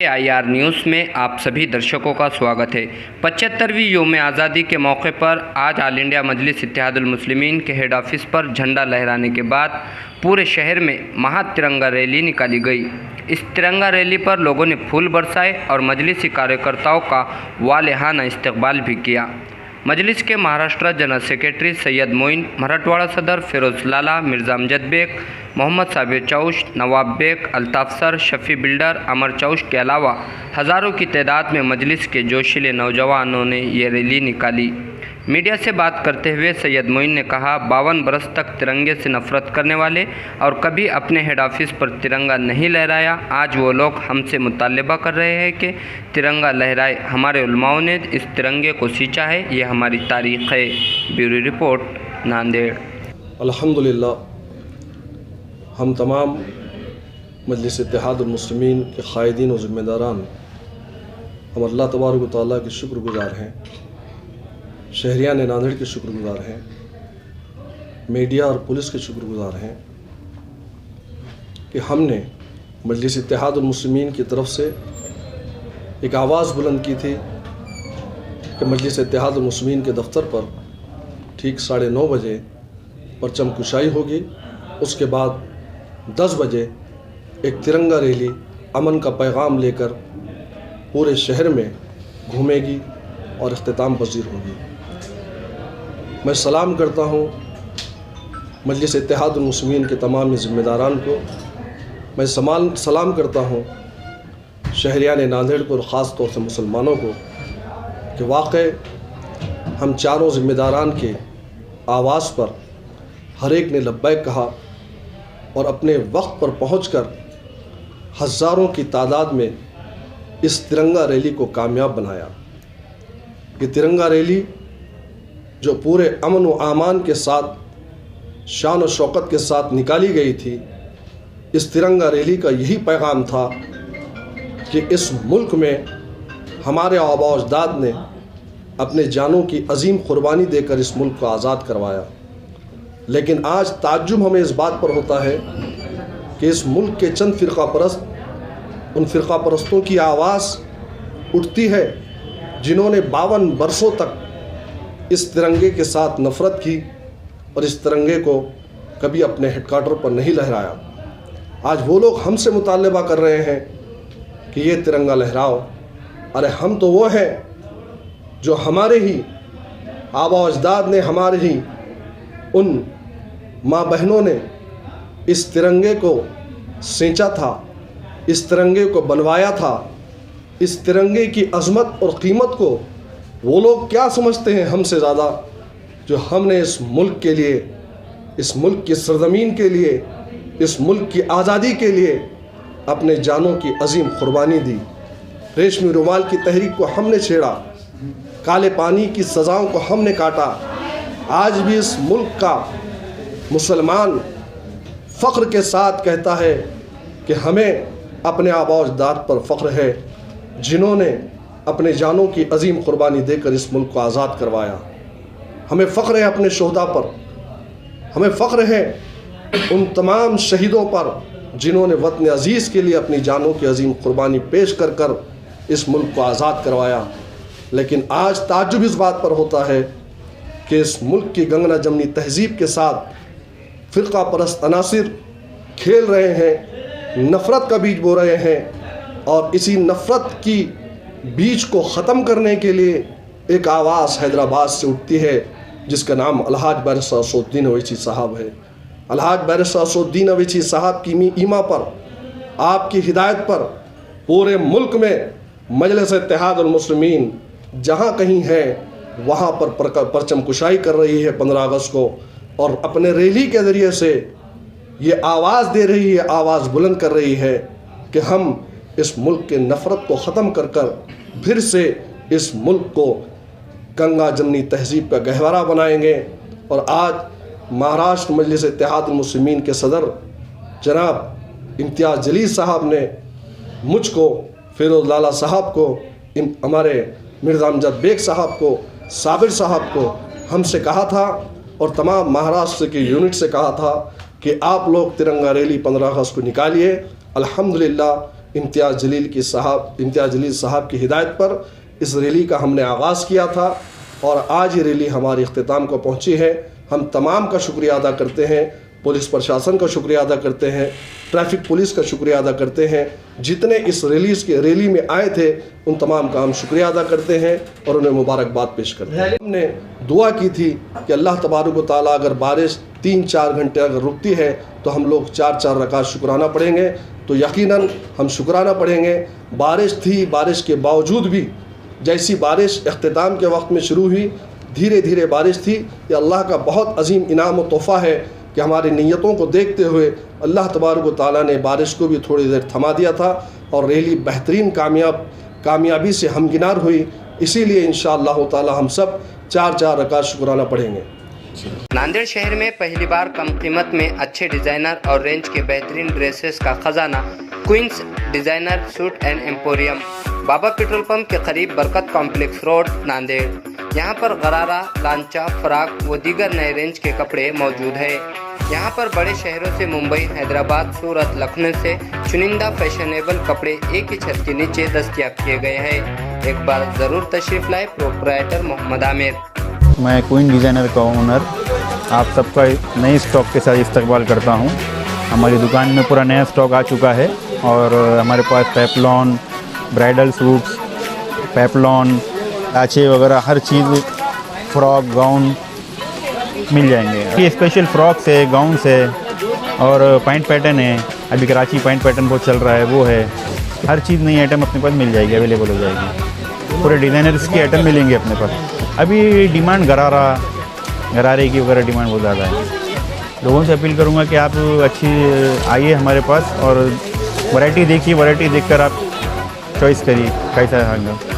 IR news में आप सभी दर्शकों का स्वागत है। 75वीं यौम आज़ादी के मौके पर आज ऑल इंडिया मजलिस इत्तेहादुल मुस्लिमीन के हेड ऑफिस पर झंडा लहराने के बाद पूरे शहर में महा तिरंगा रैली निकाली गई। इस तिरंगा रैली पर लोगों ने फूल बरसाए और मजलिसी कार्यकर्ताओं का वालेहाना इस्तकबाल भी किया। मजलिस के महाराष्ट्र जनरल सेक्रेटरी सैयद मोइन, मराठवाड़ा सदर फिरोज लाला, मिर्ज़ा अमजद बेग, मोहम्मद साबिर चौश, नवाब बेग, अल्ताफ सर, शफ़ी बिल्डर, अमर चौश के अलावा हज़ारों की तादाद में मजलिस के जोशीले नौजवानों ने ये रैली निकाली। मीडिया से बात करते हुए सैयद मोइन ने कहा, 52 बरस तक तिरंगे से नफ़रत करने वाले और कभी अपने हेड ऑफिस पर तिरंगा नहीं लहराया, आज वो लोग हमसे मुतालबा कर रहे हैं कि तिरंगा लहराए। हमारे उलमाओं ने इस तिरंगे को सींचा है, ये हमारी तारीख़ है। Bureau report, Nanded. अल्हम्दुलिल्लाह, हम तमाम मजलिस इत्तेहादुल मुस्लिमीन के क़ायदीन और ज़िम्मेदारान हम अल्लाह तबारक व तआला के शुक्रगुज़ार हैं, शहरियान नांदेड़ के शुक्रगुज़ार हैं, मीडिया और पुलिस के शुक्रगुज़ार हैं कि हमने मजलिस इत्तेहादुल मुस्लिमीन की तरफ से एक आवाज़ बुलंद की थी कि मजलिस इत्तेहादुल मुस्लिमीन के दफ्तर पर ठीक 9:30 बजे परचम कुशाई होगी। उसके बाद 10 बजे एक तिरंगा रैली अमन का पैगाम लेकर पूरे शहर में घूमेगी और इख्तिताम पज़ीर होगी। मैं सलाम करता हूँ मजलिस इत्तेहादुल मुस्लिमीन के तमाम ज़िम्मेदारान को। मैं सलाम करता हूँ शहरियान नांदेड़ को और ख़ास तौर से मुसलमानों को कि वाक़ई हम चारों ज़िम्मेदारान के आवाज़ पर हर एक ने लब्बैक कहा और अपने वक्त पर पहुंचकर हज़ारों की तादाद में इस तिरंगा रैली को कामयाब बनाया। ये तिरंगा रैली जो पूरे अमन व आमान के साथ शान और शौकत के साथ निकाली गई थी, इस तिरंगा रैली का यही पैगाम था कि इस मुल्क में हमारे आबा व अजदाद ने अपने जानों की अजीम क़ुरबानी देकर इस मुल्क को आज़ाद करवाया। लेकिन आज ताज्जुब हमें इस बात पर होता है कि इस मुल्क के चंद फ़िरक़ा परस्त, उन फ़िरक़ा परस्तों की आवाज़ उठती है जिन्होंने 52 बरसों तक इस तिरंगे के साथ नफ़रत की और इस तिरंगे को कभी अपने हेडक्वार्टर पर नहीं लहराया। आज वो लोग हमसे मुतालबा कर रहे हैं कि ये तिरंगा लहराओ। अरे हम तो वो हैं जो हमारे ही आबा व अजदाद ने, हमारे ही उन माँ बहनों ने इस तिरंगे को सींचा था, इस तिरंगे को बनवाया था। इस तिरंगे की अज़मत और क़ीमत को वो लोग क्या समझते हैं हमसे ज़्यादा, जो हमने इस मुल्क के लिए, इस मुल्क की सरज़मीन के लिए, इस मुल्क की आज़ादी के लिए अपने जानों की अजीम क़ुरबानी दी। रेशमी रुमाल की तहरीक को हमने छेड़ा, काले पानी की सज़ाओं को हमने काटा। आज भी इस मुल्क का मुसलमान फ़ख्र के साथ कहता है कि हमें अपने आबा व अजदाद पर फ़ख्र है जिन्होंने अपने जानों की अजीम क़ुरबानी देकर इस मुल्क को आज़ाद करवाया। हमें फ़ख्र है अपने शोहदा पर, हमें फ़ख्र है उन तमाम शहीदों पर जिन्होंने वतन अज़ीज़ के लिए अपनी जानों की अजीम क़ुरबानी पेश कर कर इस मुल्क को आज़ाद करवाया। लेकिन आज ताज्जुब इस बात पर होता है कि इस मुल्क की गंगना जमनी तहज़ीब के साथ फ़िरक़ा परस्त अनासिर खेल रहे हैं, नफ़रत का बीज बो रहे हैं और इसी नफ़रत की बीज को ख़त्म करने के लिए एक आवाज़ हैदराबाद से उठती है जिसका नाम अलहाज बैरिस्टर असदुद्दीन अवैसी साहब है। अलहाज बैरिस्टर असदुद्दीन अवैसी साहब की ईमा पर, आपकी हिदायत पर पूरे मुल्क में मजलिस इत्तेहादुल मुस्लिमीन जहाँ कहीं है वहाँ पर परचम कुशाई कर रही है 15 अगस्त को, और अपने रैली के ज़रिए से ये आवाज़ दे रही है, आवाज़ बुलंद कर रही है कि हम इस मुल्क के नफ़रत को ख़त्म कर कर फिर से इस मुल्क को गंगा जमनी तहज़ीब का गहवारा बनाएंगे। और आज महाराष्ट्र मजलिस इत्तेहादुल मुस्लिमीन के सदर जनाब इम्तियाज़ जलील साहब ने मुझको, फिरोज लाला साहब को, हमारे मिर्ज़ा अमजद बेग साहब को, साबिर साहब को हमसे कहा था और तमाम महाराष्ट्र के यूनिट से कहा था कि आप लोग तिरंगा रैली 15 अगस्त को निकालिए। अल्हम्दुलिल्लाह इम्तियाज़ जलील साहब की हिदायत पर इस रैली का हमने आगाज़ किया था और आज ये रैली हमारी इख्तिताम को पहुंची है। हम तमाम का शुक्रिया अदा करते हैं, पुलिस प्रशासन का शुक्रिया अदा करते हैं, ट्रैफिक पुलिस का शुक्रिया अदा करते हैं, जितने इस रैली में आए थे उन तमाम का हम शुक्रिया अदा करते हैं और उन्हें मुबारकबाद पेश करते हैं। हमने दुआ की थी कि अल्लाह तबारक व तआला अगर बारिश 3-4 घंटे अगर रुकती है तो हम लोग 4-4 रकात शुक्राना पढ़ेंगे, तो यकीनन हम शुक्राना पढ़ेंगे। बारिश थी, बारिश के बावजूद भी जैसी बारिश इख्तिताम के वक्त में शुरू हुई, धीरे धीरे बारिश थी। ये अल्लाह का बहुत अजीम इनाम और तोहफ़ा है कि हमारी नीयतों को देखते हुए अल्लाह तबारक व तआला ने बारिश को भी थोड़ी देर थमा दिया था और रैली बेहतरीन कामयाबी से हमकिनार हुई। इसीलिए इंशाअल्लाह ताला हम सब 4-4 रकात शुक्राना पढ़ेंगे। नांदेड़ शहर में पहली बार कम कीमत में अच्छे डिज़ाइनर और रेंज के बेहतरीन ड्रेसेस का खजाना queens designer suit and emporium, Baba petrol pump के करीब बरकत कॉम्प्लेक्स रोड, नांदेड़। यहाँ पर गरारा, लांचा, फ्राक व दीगर नए रेंज के कपड़े मौजूद है। यहाँ पर बड़े शहरों से मुंबई, हैदराबाद, सूरत, लखनऊ से चुनिंदा फैशनेबल कपड़े एक ही छत के नीचे दस्तयाब किए गए हैं। एक बार ज़रूर तशरीफ़ लाए प्रोप्राइटर मोहम्मद आमिर। मैं क्वीन डिज़ाइनर का ओनर आप सबका नए स्टॉक के साथ इस्तकबाल करता हूँ। हमारी दुकान में पूरा नया स्टॉक आ चुका है और हमारे पास पेपलॉन, ब्राइडल सूट्स, पेपलॉन, लाचे वगैरह हर चीज़, फ्रॉक, गाउन मिल जाएंगे। ये स्पेशल फ्रॉक्स है, गाउन्स है और पैंट पैटर्न है। अभी कराची पैंट पैटर्न बहुत चल रहा है, वो है। हर चीज़ नई आइटम अपने पास मिल जाएगी, अवेलेबल हो जाएगी। पूरे डिज़ाइनर्स की आइटम मिलेंगे अपने पास। अभी डिमांड गरारे की वगैरह डिमांड बहुत ज़्यादा है। लोगों से अपील करूँगा कि आप अच्छी आइए हमारे पास और वैरायटी देखिए, वैरायटी देखकर आप चॉइस करिए कैसा है।